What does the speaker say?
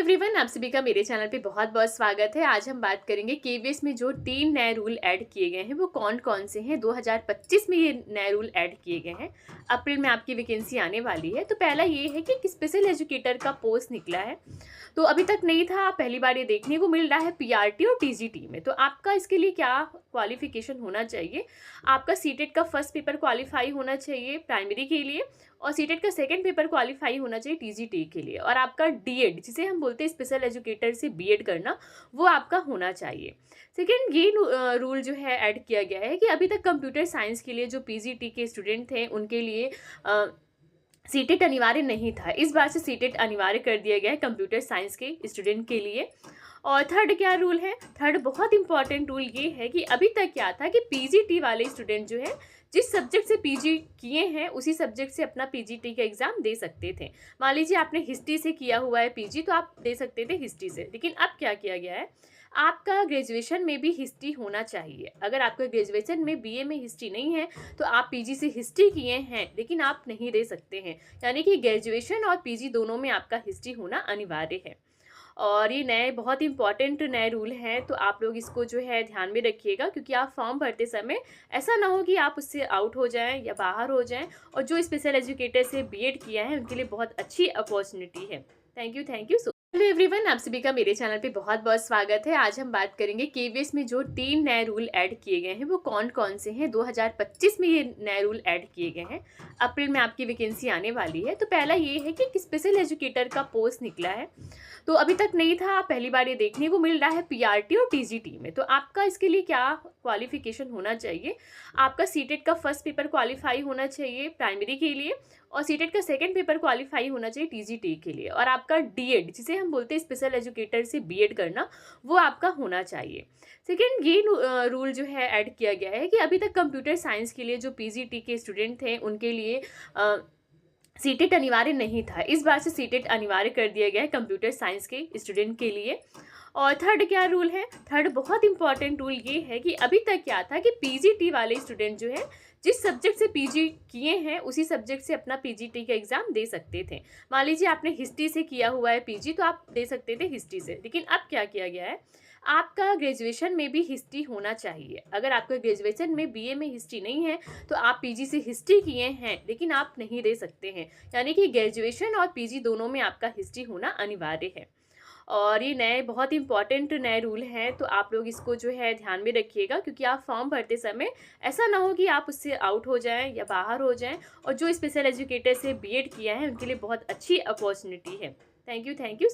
Everyone, आप सभी का मेरे चैनल पे बहुत बहुत स्वागत है। आज हम बात करेंगे केवीएस में जो 3 नए रूल ऐड किए गए हैं वो कौन कौन से हैं। 2025 में ये नए रूल ऐड किए गए हैं। अप्रैल में आपकी वैकेंसी आने वाली है। तो पहला ये है कि स्पेशल एजुकेटर का पोस्ट निकला है, तो अभी तक नहीं था, पहली बार ये देखने को मिल रहा है पीआरटी और टीजीटी में। तो आपका इसके लिए क्या क्वालिफिकेशन होना चाहिए? आपका सीटेट का फर्स्ट पेपर क्वालिफाई होना चाहिए प्राइमरी के लिए, और सीटेट का सेकंड पेपर क्वालिफाई होना चाहिए टीजीटी के लिए, और आपका डीएड, जिसे हम बोलते हैं स्पेशल एजुकेटर से बीएड करना, वो आपका होना चाहिए। सेकंड, ये रूल जो है ऐड किया गया है कि अभी तक कंप्यूटर साइंस के लिए जो पीजीटी के स्टूडेंट थे उनके लिए सीटेट अनिवार्य नहीं था। इस बार से सीटेट अनिवार्य कर दिया गया है कंप्यूटर साइंस के स्टूडेंट के लिए। और थर्ड क्या रूल है? थर्ड बहुत इंपॉर्टेंट रूल ये है कि अभी तक क्या था कि पीजीटी वाले स्टूडेंट जो है जिस सब्जेक्ट से पीजी किए हैं उसी सब्जेक्ट से अपना पीजीटी का एग्जाम दे सकते थे। मान लीजिए आपने हिस्ट्री से किया हुआ है पीजी, तो आप दे सकते थे हिस्ट्री से। लेकिन अब क्या किया गया है, आपका ग्रेजुएशन में भी हिस्ट्री होना चाहिए। अगर आपका ग्रेजुएशन में बीए में हिस्ट्री नहीं है तो आप पीजी से हिस्ट्री किए हैं लेकिन आप नहीं दे सकते हैं। यानी कि ग्रेजुएशन और पीजी दोनों में आपका हिस्ट्री होना अनिवार्य है। और ये नए बहुत इंपॉर्टेंट नए रूल हैं, तो आप लोग इसको जो है ध्यान में रखिएगा, क्योंकि आप फॉर्म भरते समय ऐसा ना हो कि आप उससे आउट हो जाएं या बाहर हो जाएं। और जो स्पेशल एजुकेटर से बीएड किया है उनके लिए बहुत अच्छी अपॉर्चुनिटी है। Thank you so. Hello everyone, आप सभी का मेरे चैनल पे बहुत बहुत स्वागत है। आज हम बात करेंगे केवीएस में जो 3 नए रूल ऐड किए गए हैं वो कौन कौन से हैं। 2025 में ये नए रूल ऐड किए गए हैं। अप्रैल में आपकी वैकेंसी आने वाली है। तो पहला ये है कि स्पेशल एजुकेटर का पोस्ट निकला है, तो अभी तक नहीं था, पहली बार ये देखने को मिल रहा है पीआरटी और टीजीटी में। तो आपका इसके लिए क्या क्वालिफिकेशन होना चाहिए? आपका सीटेट का फर्स्ट पेपर क्वालिफाई होना चाहिए प्राइमरी के लिए, और सीटेट का सेकंड पेपर क्वालिफाई होना चाहिए टीजीटी के लिए, और आपका डीएड, जिसे हम बोलते हैं स्पेशल एजुकेटर से बीएड करना, वो आपका होना चाहिए। सेकंड, ये रूल जो है ऐड किया गया है कि अभी तक कंप्यूटर साइंस के लिए जो पीजीटी के स्टूडेंट थे उनके लिए सीटेट अनिवार्य नहीं था। इस बार से सीटेट अनिवार्य कर दिया गया है कंप्यूटर साइंस के स्टूडेंट के लिए। और थर्ड क्या रूल है? थर्ड बहुत इंपॉर्टेंट रूल ये है कि अभी तक क्या था कि पीजीटी वाले स्टूडेंट जो है जिस सब्जेक्ट से पीजी किए हैं उसी सब्जेक्ट से अपना पीजीटी का एग्जाम दे सकते थे। मान लीजिए आपने हिस्ट्री से किया हुआ है पीजी, तो आप दे सकते थे हिस्ट्री से। लेकिन अब क्या किया गया है, आपका ग्रेजुएशन में भी हिस्ट्री होना चाहिए। अगर आपका ग्रेजुएशन में बीए में हिस्ट्री नहीं है तो आप पीजी से हिस्ट्री किए हैं लेकिन आप नहीं दे सकते हैं। यानी कि ग्रेजुएशन और पीजी दोनों में आपका हिस्ट्री होना अनिवार्य है। और ये नए बहुत इंपॉर्टेंट नए रूल हैं, तो आप लोग इसको जो है ध्यान में रखिएगा, क्योंकि आप फॉर्म भरते समय ऐसा ना हो कि आप उससे आउट हो जाएं या बाहर हो जाएं। और जो स्पेशल एजुकेटर से बीएड किया है उनके लिए बहुत अच्छी अपॉर्चुनिटी है। Thank you.